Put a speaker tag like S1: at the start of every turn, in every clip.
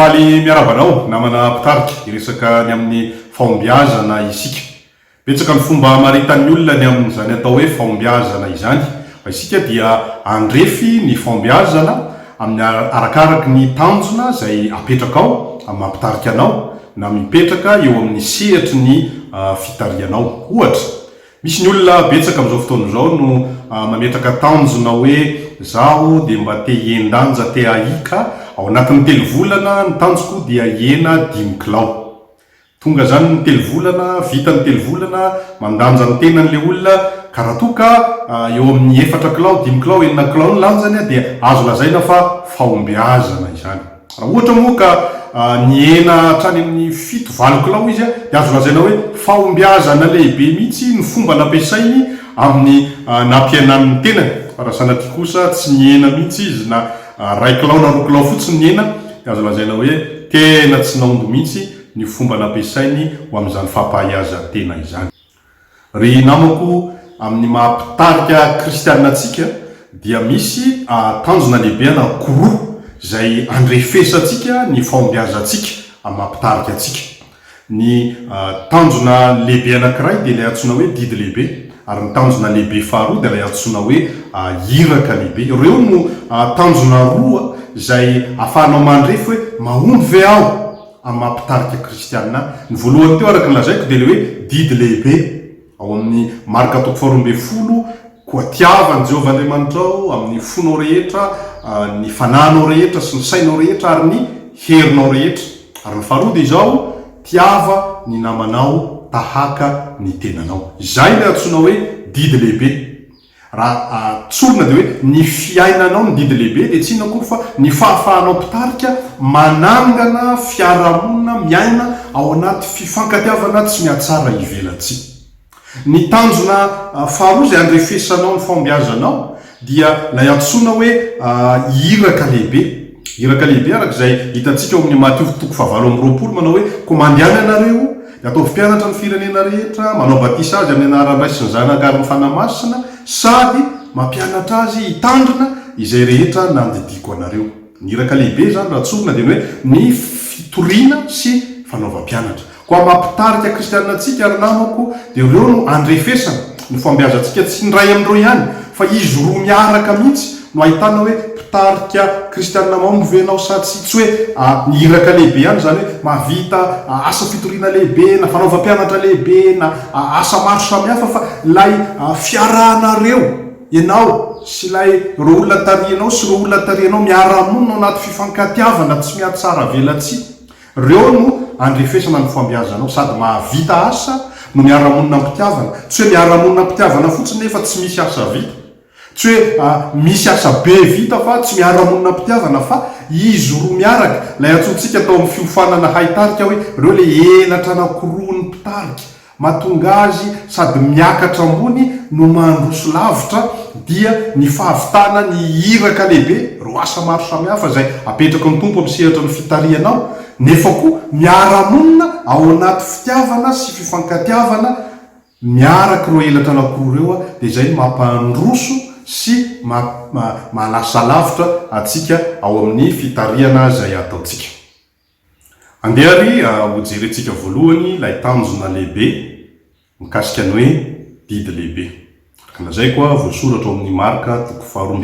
S1: faly miarabanao namana pitarika iresaka ny amin'ny faombiazana isika betsaka ny fomba maritan'ny olona ny amin'izany atao hoe faombiazana izany fa isika dia andrefy ny faombiazana amin'ny arakaraky ny tanjona zay apetraka ao amin'ny mampitarika anao na mipetraka eo amin'ny sehatry ny fitarianao. Ohatra misy ny olona betsaka amin'izao fotoana izao no mametraka tanjona hoe zaho dia mba te endanja te ahika ao anatin'ny telo volana ny tanjoko dia hena 5 kilao. Tonga zany ny telo volana, vita ny telo volana, mandanja ny tenan'le olona karatoka eo amin'ny 4 kilao, 5 kilao, 9 kilao ny lanjany dia azo lazaina fa faombiazana izany. Raha ohatra moa ka ny hena hatrany amin'ny 7-9 kilao izy dia azo lazaina hoe faombiazana lehibe mihitsy ny fomba nampiasainy amin'ny nampiainan'ny tenany. Fa raha sanatria kosa tsy ny hena mihitsy izy na 1 kilao na 2 kilao fotsiny ny hena dia azo lazaina hoe tena tsy naondo mihitsy ny fomba nampiasainy ho amin'izany fampahaizan-tena izany. Ry namako amin'ny mampitarika kristianinantsika dia misy tanjona lehibe anankiroa zay andrefesantsika ny faombiazantsika amin'ny mampitarika antsika. Ny tanjona lehibe anankiray dia ilay antsoina hoe didy lehibe, ary ny tanjona lehibe faharoa dia ilay antsoina hoe hiraka lehibe. Ireo no tanjona roa zay ahafahanao mandrefy hoe mahomby ve aho amin'ny mampitarika kristianina. Ny voalohany teo araka ny lazaiko dia le hoe didy lehibe ao amin'ny marika 12 koa tiavan'i Jehovahandriamanitra ao amin'ny fonao rehetra, ny fananao rehetra sy ny sainao rehetra ary ny herinao rehetra. Ary ny faharoa dia izao tiava ny namanao tahaka ny tenanao. Izay ilay antsoina hoe didy lehibe. Raha tsorina dia hoe ny fiainanao ny didy lehibe dia tsy inona koa fa ny fahafahanao mpitarika manangana fiarahamonina miaina ao anaty fifankatiavana tsy mihatsara ivelantsy. Ny tanjona faharoa zay andrefesanao ny faombiazanao dia ilay antsoina hoe hiraka lehibe. Hiraka lehibe arak'izay hitantsika ao amin'ny Matteo 7:20 manao hoe koa mandeha ianareo dia ataovy mpianatra ny firenena rehetra, manao batisa azy amin'ny anaran'ny Ray sy ny Zanaka ary ny fanahy-masina, sady mampianatra azy hitandrina izay rehetra nandidiko anareo. Ny hiraka lehibe zany raha tsorina dia hoe ny fitoriana sy fanaovam-pianatra. Koa mampitarika kristianinantsika ary namako dia ireo no andrefesana ny faombiazantsika tsy ny ray amin'ireo ihany fa izy roa miaraka mihitsy no ahitana hoe mpitarika kristianina mahomby venao sady tsy hoe ny hiraka lehibe ihany zany hoe mahavita asa fitoriana lehibe na fanaovam-pianatra lehibe na asa maro samihafa fa lay fiarahanareo ianao sy lay ro olona tarianao sy ro olona tarianao miara-monina anaty fifankatiavana tsy mihatsara velantsy. Reo no andrefesana ny faombiazanao sady mahavita asa no miara-monina mpitiavana. Tsy hoe miara-monina mpitiavana fotsiny nefa tsy misy asa vita, tsy hoe misy asa be vita fa tsy miara-monina mpitiavana fa izy roa miaraka. Lay antsontsika atao amin'ny fiofanana haitarika hoe reo le enatra anankiroa ny mpitarika, mahatonga azy sady miakatra ambony no mandroso lavitra dia ny fahavitana ny hiraka lehibe, ro asa maro samihafa zay apetraka ny tompo amin'ny sehatra ny fitarianao nefa koa miara-monina ao anaty fitiavana sy fifankatiavana miaraka ro elatra anankiroa reo dia izay no mampandroso sy malasa lavitra atsika ao amin'ny fitariana zay ataotsika. Andehary ho jerentsika voalohany lay tanjona lehibe mikasika ny hoe didy lehibe. Kan'izay koa voasoratra ao amin'ny marika 12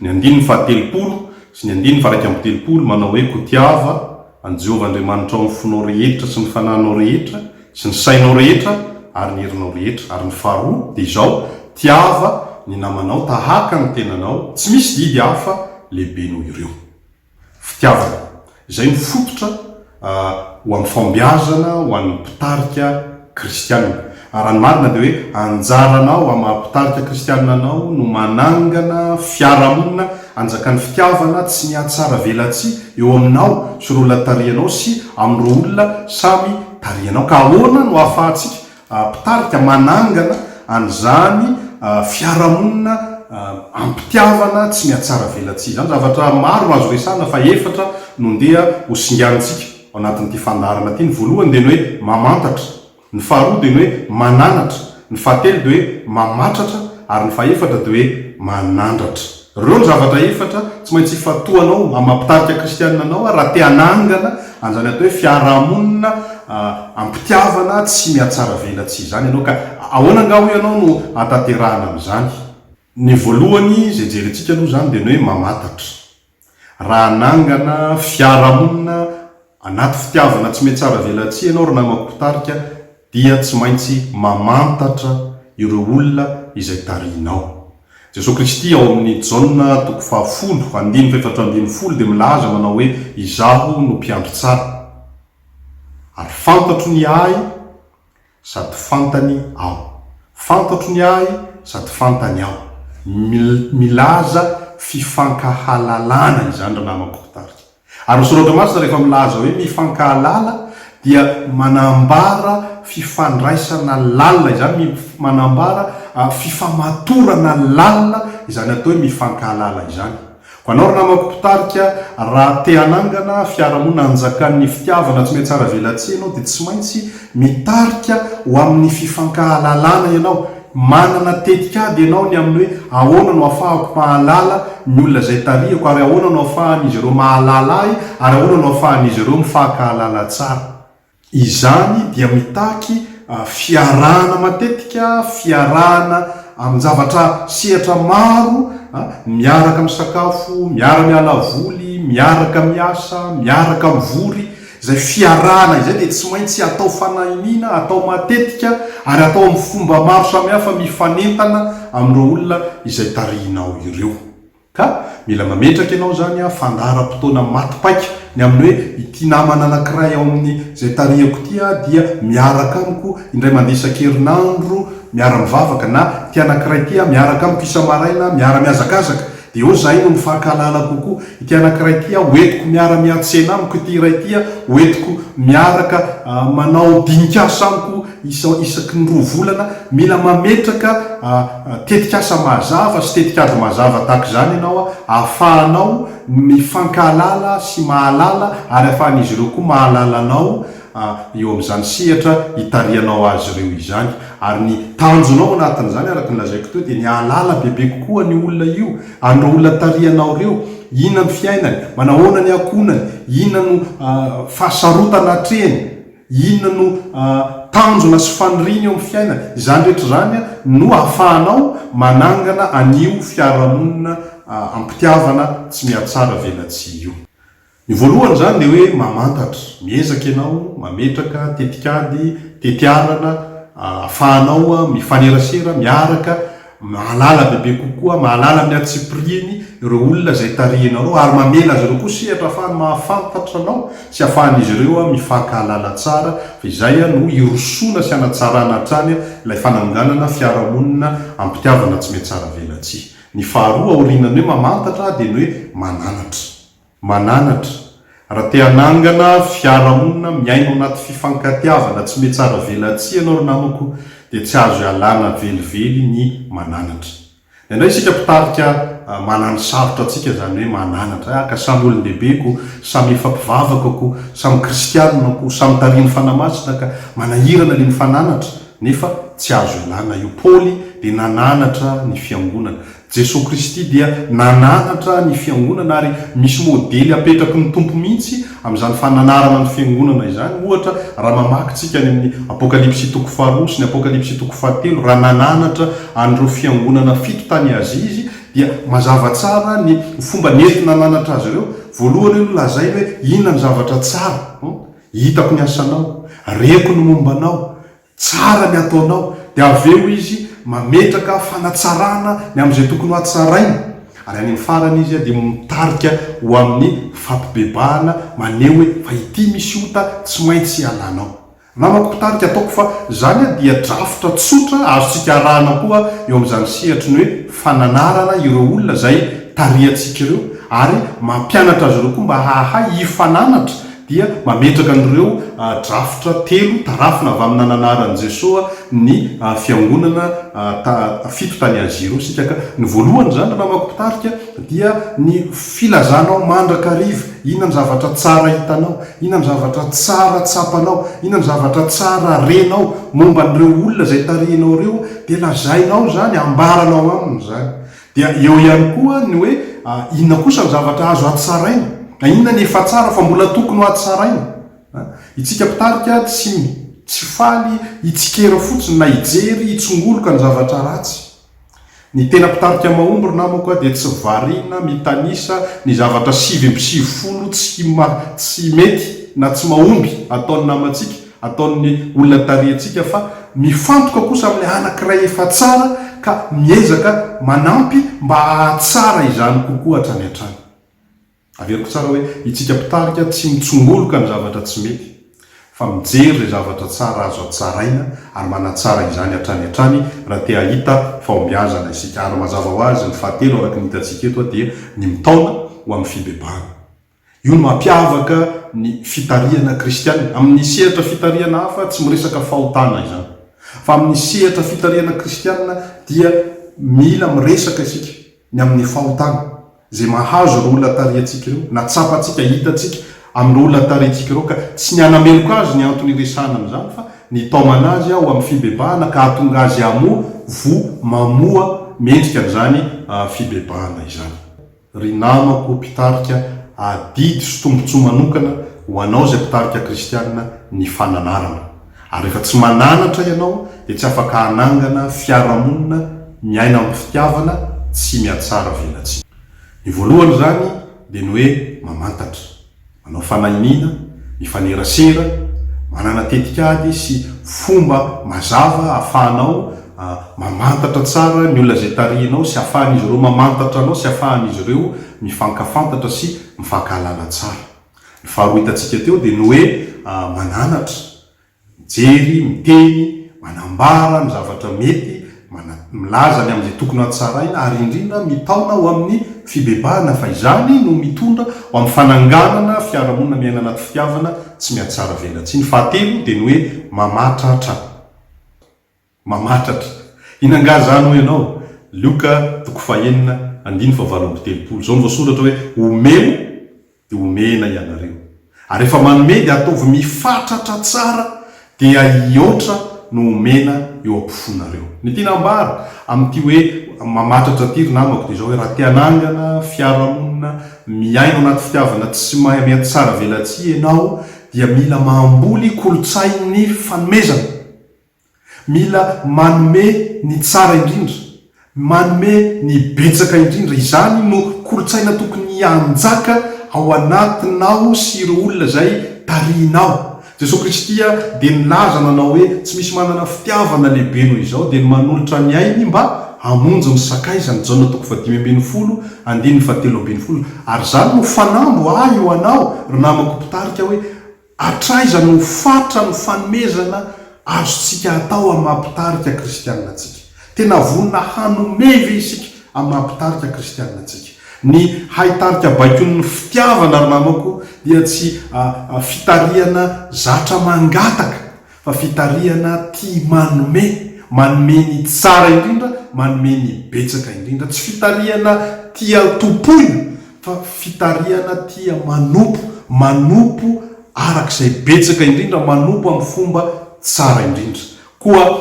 S1: ny 9:30 sy ny 9:30 manao hoe koa tiava an Jehovahandriamanitra ao amin'ny fonao rehetra sy ny fananao rehetra sy ny sainao rehetra ary ny herinao rehetra. Ary ny faharoa dia izao tiava ny namanao tahaka ny tenanao, tsy misy didy hafa lehibe noho ireo. Fitiavana izay ny fototra ho amin'ny faombiazana ho an'ny mpitarika kristianina. Raha ny marina dia hoe anjaranao amin'ny mampitarika kristianina anao no manangana fiarahamonina anjakan'ny fitiavana tsy mihatsara velantsy eo aminao sy ro olona tarianao sy amin'ireo olona samy tarianao. Ka ahoana no ahafahantsika mpitarika manangana an'izany fiarahamonina ampitiavana tsy mihatsara velantsy izany? Zavatra maro azo resana fa 4 no ndeha ho singanitsika ao anatin'ity fandarana ity. Ny voalohany dia ny hoe mamantatra, ny faharoa dia ny hoe mananatra, ny fahatelo dia hoe mamatratra ary ny fahaefatra dia hoe manandratra. reo ny zavatra efatra tsy maintsy fatoanao amampitarika kristiananao raha te anangana an'izany atao hoe fiarahamonina ampitiavana tsy mihatsara velatsy zany ianao ka ahoana angao ianao no atanterahana amin'izany. Ny voalohany zay jerentsika aloha zany dia ny hoe mamantatra raha anangana fiarahamonina anaty fitiavana tsy mihatsara velatsy ianao raha namako mpitarika dia tsy maintsy mamantatra ireo olona izay tarihinao. Jesosy Kristy ao amin'ny Jaona 10:4 dia milaza manao hoe izaho no mpiandry tsara ary fantatro ny ahy sady fantany aho. Fantatro ny ahy sady fantany aho. Milaza fifankahalalana izany raha namako mpitarika. Ary ny soratra masina rehefa milaza hoe mifankahalala dia manambara fifandraisana lalina izany, manambara fifamatorana lalina izany atao hoe mifankahalala izany. Ko anao raha namako mpitarika raha te hanangana fiarahamonina anjakan'ny fitiavana tsy mihatsara velatsy ianao dia tsy maintsy mitarika ho amin'ny fifankahalalana ianao. Manana tetikady ianao ny amin'ny hoe ahoana no ahafahako mahalala ny olona izay tarihako ary ahoana no ahafahan'izy ireo mahalala ahy ary ahoana no ahafahan'izy ireo mifankahalala tsara. Izany dia mitaky fiarahana matetika, fiarahana amin'ny zavatra sehatra maro, miaraka misakafo, miara-miala voly, miaraka miasa, miaraka mivory. Izay fiarahana izay dia tsy maintsy atao fanahiniana, atao matetika ary atao amin'ny fomba maro samihafa mifanentana amin'ireo olona izay tarihinao ireo. Ka mila mametraka ianao zany fandaharam-potoana matipaika ny amin'ny hoe ity namana anankiray ao amin'ny izay tarihako ity dia miaraka amiko indray mandeha isan-kerinandro miara-mivavaka, na ty anankiray ity miaraka amiko isa-maraina miara-miazakazaka. Dia eo zahay no mifankahalala kokoa. Ity anankiray ity hoentiko miara-miatsena amiko, ity iray ity hoentiko miaraka manao dinikasa amiko isaky ny 2 volana. Mila mametraka tetikasa mazava sy tetikady mazava tahaka izany ianao ahafahanao mifankahalala sy mahalala ary ahafahan'izy ireo koa mahalala anao eo amin'izany sehatra hitarihanao azy ireo izany. Ary ny tanjonao anatin'izany araka ny lazaiko teo dia ny ahalala bebe kokoa ny olona io, andro olona tarihanao ireo, inona ny fiainany, manahoana ny akonany, inona no fahasarotana hatreny, inona no tanjona sy faniriany eo amin'ny fiainany. Izany rehetra zany no ahafahanao manangana anio fiarahamonina ampitiavana tsy mihatsara velatsy io. Ny voalohany zany dia hoe mamantatra, miezaka ianao mametraka tetikady, tetiarana, ahafahanao mifanerasera miaraka, mahalala bebe kokoa, mahalala amin'ny atsipriany ireo olona izay tarihinao ary mamela azy ireo koa sehatra ahafahany mahafantatra anao sy ahafahan'izy ireo mifankahalala tsara. Fa izay no irosoana sy hanatsarana hatrany ilay fananganana fiarahamonina ampitiavana tsy mihatsara velatsy. Ny faharoa aorinany hoe mamantatra dia ny hoe mananatra. Raha te hanangana fiarahamonina miaino anaty fifankatiavana tsy mihatsara velatsy ianao ry namako dia tsy azo ialana velively ny mananatra. Indray isika mpitarika manano sarotra atsika zany hoe mananatra, ka samy olon-dehibeko, samy efa mpivavakako, samy kristianako, samy tariny fanamasina ka manahirana le mifananatra, nefa tsy azo ialana io. Paoly dia nananatra ny fiangonana. Jesosy Kristy dia nananatra ny fiangonana ary misy modely apetraky ny tompo mihitsy amin'izany fananarana ny fiangonana izany. Ohatra raha mamakytsika ny amin'ny Apokalipsy 4 sy ny Apokalipsy 7, raha nananatra andreo fiangonana 7 tany Azia dia mazava tsara ny fomba nentina nananatra azy ireo. Voalohany io lazay hoe inona ny zavatra tsara hitako ny asanao, reko ny mombanao, tsara ny ataonao. Dia avy eo izy mametraka fanatsarana ny amin'izay tokony ho atsaraina. Ary any amin'ny farany izy dia mitarika ho amin'ny fampibebahana maneho hoe fa ity misy ota tsy maintsy ialanao. Namako mpitarika ataoko fa zany dia drafitra tsotra azotsika arahana koa eo amin'izany sehatra ny hoe fananarana ireo olona izay tarihantsika ireo ary mampianatra azy ireo koa mba hahay hifananatra. Dia mametraka an'ireo drafitra 3 tarafina avy amin'ny nananaran'i Jesosy ny fiangonana 7 tany Azia ireo sika. Ka ny voalohany zany namako mpitarika dia ny filazanao mandrakariva, inona ny zavatra tsara hitanao, inona ny zavatra tsara tsapanao, inona ny zavatra tsara renao momba an'ireo olona izay tarihinao ireo, dia lazainao zany, ambaranao aminy zany. dia eo ihany koa ny hoe inona kosa ny zavatra azo atsaraina, inona ny efa tsara fa mbola tokony ho atsaraina. Itsika mpitarika tsy faly itsikera fotsiny na ijery itsongoloka ny zavatra ratsy. Ny tena mpitarika mahomby ry namako a dia tsy variana mitanisa ny zavatra 7-20 tsy mety na tsy mahomby ataony namantsika, ataony olona tariantsika, fa mifantoka kosa amin'ny anankiray efa tsara ka miezaka manampy mba hahatsara izany kokoa hatrany hatrany. Averiko tsara hoe itsika mpitarika tsy mitsongoloka ny zavatra tsy mety, fa mijery zay zavatra tsara azo atsaraina ary manatsara izany hatrany hatrany raha te hahita fahombiazana isika. Ary mazava ho azy ny fahatelo araka ny hitantsika eto dia ny mitaona ho amin'ny fibebahana. Io no mampiavaka ny fitariana kristianina. Amin'ny sehatra fitariana hafa tsy miresaka fahotana izany, fa amin'ny sehatra fitariana kristianina dia mila miresaka isika ny amin'ny fahotana zay mahazo ro olona tariantsika ireo, na tsapantsika hitatsika amin'ny olona tariantsika ireo, ka tsy ny anameloko azy ny antony iresana amin'izany, fa ny taomana azy ho amin'ny fibebahana ka hahatonga azy mamoa mendrika n'izany fibebahana izany. Ry namako mpitarika, adidy sy tombontsoa manokana ho anao zay mpitarika kristianina ny fananarana. Ary rehefa tsy mananatra ianao dia tsy afaka hanangana fiarahamonina miaina amin'ny fitiavana tsy miatsara velatsy. Ny voalohany zany dia ny hoe mamantatra, manao fanahiniana, mifanerasera, manana tetikady sy fomba mazava ahafahanao mamantatra tsara ny olona zay tarihinao sy ahafahan'izy ireo mamantatra anao sy ahafahan'izy ireo mifankafantatra sy mifankahalala tsara. Ny faharoa hitantsika teo dia ny hoe mananatra, mijery, miteny, manambara ny zavatra mety, milaza ny amin'izay tokony hatsaraina, ary indrindra mitaona ho amin'ny fibebahana, fa izany no mitondra ho amin'ny fananganana fiarahamonina miaina anaty fitiavana tsy miatsara velatsy. Ny fahatelo dia ny hoe mamatratra. Inanga zany ho ianao? Luka 4:9-7 zao no voasoratra hoe omeo dia omena ianareo, ary rehefa manome dia ataovy mifatratra tsara dia ioatra no omena eo ampofonareo. Ny tinambara amin'ity hoe mamatratra ty ry namako dia zao hoe raha te hanangana fiarahamonina miaina anaty fitiavana tsy miatsara tsara velatsy ianao dia mila mamboly kolotsain'ny fanomezana, mila manome ny tsara indrindra, manome ny betsaka indrindra. Izany no kolotsaina tokony hanjaka ao anatinao sy ireo olona zay tarihinao. Jesosy Kristy dia nilaza nanao hoe tsy misy manana fitiavana lehibe noho izao dia ny manolotra ny ainy mba hamonjy ny sakaizany. Jaona 5:17. Ary zany no fanambo ahy ho anao ry namako mpitarika hoe atraiza no fatra ny fanomezana azotsika atao amin'ny mampitarika kristianina atsika. Tena vonina hanome isika amin'ny mampitarika kristianina atsika. Ny haitarika baikony ny fitiavana ry namako dia tsy fitariana zatra mangataka, fa fitariana tia manome ny tsara indrindra, manome ny betsaka indrindra. Tsy fitariana tia topoina, fa fitariana tia manompo arak'izay betsaka indrindra, manompo amin'ny fomba tsara indrindra. Koa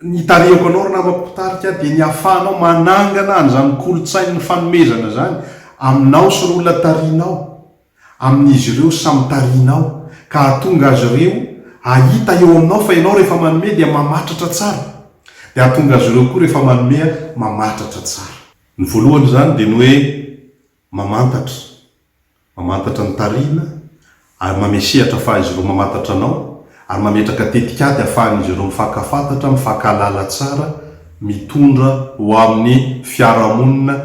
S1: ny tariako anao ry namako mpitarika dia ny ahafahanao manangana an'izany kolotsain'ny fanomezana zany aminao sy ry olona tarihinao, amin'izy ireo samy tarihinao, ka hahatonga azy ireo ahita eo aminao fa ianao rehefa manome dia mamatratra tsara, dia hahatonga azy ireo koa rehefa manome mamatratra tsara. Ny voalohany zany dia ny hoe mamantatra ny tarihina, ary mamesehatra fa izy ireo mamantatra anao, ary mametraka tetikady ahafahan'izy ireo mifankafantatra, mifankahalala tsara, mitondra ho amin'ny fiarahamonina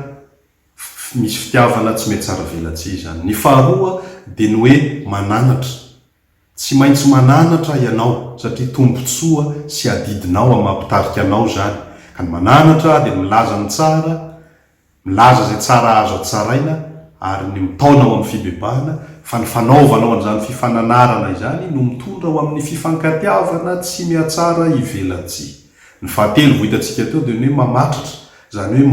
S1: misy fitiavana tsy mety tsara velatsy izany. Ny faharoa dia ny hoe mananatra. Tsy maintsy mananatra ianao satria tombontsoa sy adidinao amin'ny mampitarika anao zany. Ka ny mananatra dia milaza ny tsara, milaza zay tsara azo atsaraina, ary ny mitaona ho amin'ny fibebahana, fa ny fanaovanao an'izany fifananarana izany no mitondra ho amin'ny fifankatiavana tsy miatsara ivelatsy. Ny fahatelo vohitantsika teo dia ny hoe mamatratra, zany hoe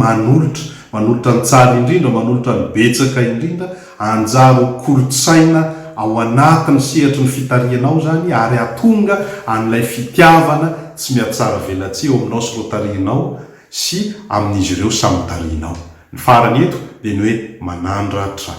S1: manolotra ny tsara indrindra, manolotra ny betsaka indrindra, anjaro kolotsaina ao anatin'ny sehatry ny fitarianao zany, ary atonga an'ilay fitiavana tsy miatsara velatsy eo aminao sy ro tarihinao, sy amin'izy ireo samytarianao. Ny farany eto dia ny hoe manandratra.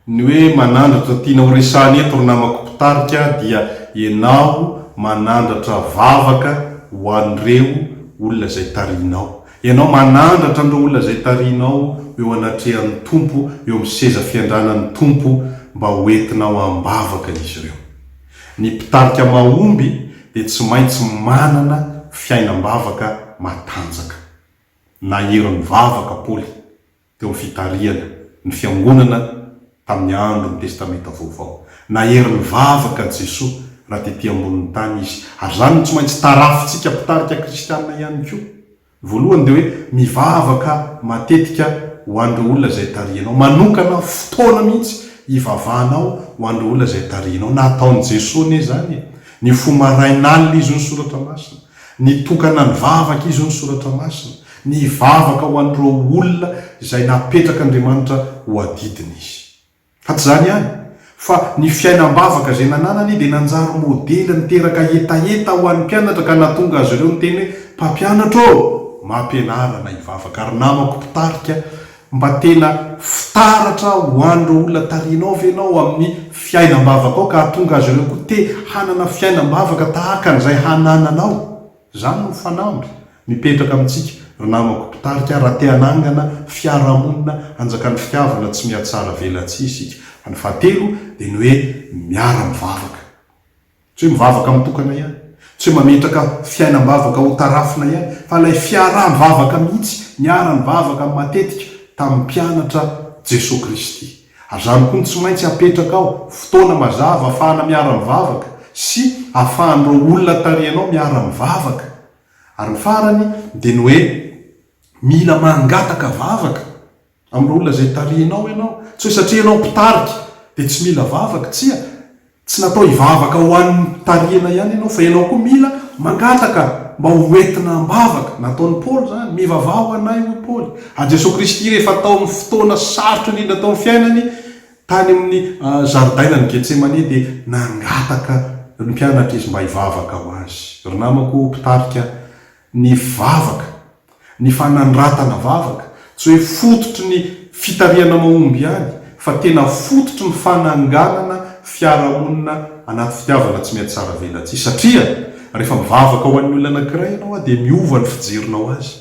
S1: Ny hoe manandratra tianao resahany eto ry namako mpitarika dia ianao manandratra vavaka ho an'ireo olona izay tarianao. Ianao manandratra an'ireo olona izay tarianao eo anatrehan'ny tompo, eo amin'ny seza fiandranan'ny tompo mba hoentinao ambavaka izy ireo. Ny mpitarika mahomby dia tsy maintsy manana fiainam-bavaka matanjaka. Na herin'ny vavaka Paoly teo amin'ny fitariana ny fiangonana tamin'ny andro ny testamenta vaovao. Na herin'ny vavaka Jesosy raha tetỳ ambonin'ny tany izy. Ary zany tsy maintsy tarafitsika mpitarika kristianina ihany koa. Voalohany dia hoe mivavaka matetika ho an'ireo olona izay tarianao. Manokana fotoana mihitsy ivavahanao ho an'ireo olona izay tarianao. Nataon'i Jesosy ne zany. Ny fomarain'alina izy ny soratra masina. Ny tokana ny vavaka izy ny soratra masina. Ny vavaka ho an'ireo olona izay napetraka Andriamanitra ho adidiny izy. Fa tsy zany ihany. Fa ny fiainam-bavaka izay nananany dia nanjary modely niteraka etaeta ho an'ny mpianatra ka nahatonga azy ireo ny teny hoe mpampianatra mampianarana hivavaka. Ary namako mpitarika mba tena fitaratra ho an'ireo olona tarianao ve ianao amin'ny fiainam-bavaka ao ka hahatonga azy ireo koa te hanana fiainam-bavaka tahaka an'izay hanananao. Zany no fanamby mipetraka amintsika ry namako mpitarika raha te hanangana fiarahamonina anjakan'ny fitiavana tsy mihatsara velatsia isika. Fa ny fahatelo dia ny hoe miara-mivavaka. Tsy hoe mivavaka mitokana ihany, tsy hoe mametraka fiainam-bavaka ho tarafina ihany, fa ilay fiaraha-mivavaka mihitsy, miara-mivavaka matetika tamin'ny mpianatra Jesosy Kristy. Ary zany koa tsy maintsy hapetraka ao fotoana mazava ahafahana miara-mivavaka sy ahafahan'ireo olona tarianao miara-mivavaka. Ary ny farany dia ny hoe mila mangataka vavaka amin'ireo olona izay tarianao ianao. Tsy hoe satria ianao mpitarika dia tsy mila vavaka, tsy natao hivavaka ho an'ny tariana ihany ianao, fa ianao koa mila mangataka mba ho entina ambavaka. Nataon'i Paoly zany, mivavaho anay hoy Paoly. Ary Jesosy Kristy rehefa tao amin'ny fotoana sarotra indrindra tao amin'ny fiainany tany amin'ny zaridainan'ny Getsemane dia nangataka ny mpianatra izy mba hivavaka ho azy. Ry namako mpitarika, ny vavaka, ny fanandratana vavaka tsy hoe fototry ny fitariana mahomby ihany, fa tena fototry ny fananganana fiarahamonina anaty fitiavana tsy mihatsara velatsia. Satria rehefa mivavaka ho an'ny olona anankiray ianao dia miova ny fijerinao azy.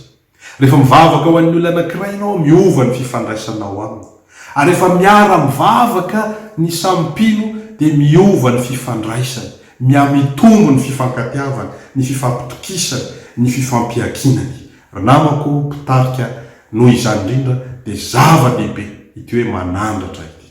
S1: Rehefa mivavaka ho an'ny olona anankiray ianao miova ny fifandraisanao aminy. Ary rehefa miara-mivavaka ny samy-pino dia miova ny fifandraisany, miamitombo ny fifankatiavany, ny fifampitokisany, ny fifampiakinany. Ry namako mpitarika, noho izany indrindra dia zava-dehibe ity hoe manandratra ity.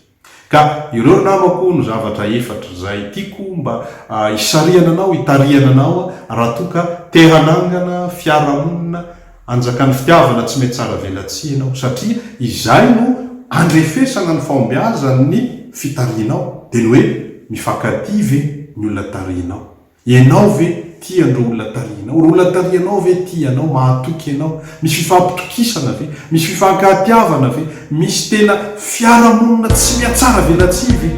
S1: Ka ireo namako no zavatra efatra izay tiako mba hisariana anao, hitariana anao raha toa ka te hanangana fiarahamonina anjakan'ny fitiavana tsy mihatsara velatsia ianao. Satria izay no andrefesana ny fahombiazan'ny fitarianao. Dia ny hoe mifankatia ve ny olona tarianao? Ianao ve tia andreo olona tarianao? Ro olona tarianao ve tianao, mahatoky ianao? Misy fifampitokisana ve? Misy fifankatiavana ve? Misy tena fiarahamonina tsy mihatsara velatsia ve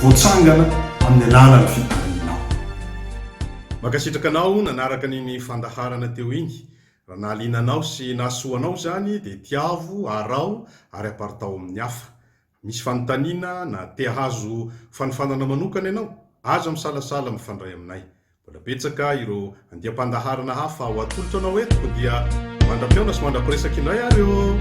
S1: voatsangana amin'ny alalan'ny fitarianao? Mankasitraka anao nanaraka ny fandaharana teo iny. Raha nahalinanao sy nahasoanao zany dia tiavo, arao ary aparitao amin'ny hafa. Misy fanontaniana na te hahazo fanofanana manokana ianao, aza misalasala mifandray aminay. Mbola betsaka ireo andiam-pandaharana hafa ho atolotra anao etiko dia mandra-piaona sy mandra-piresaka indray ary eo.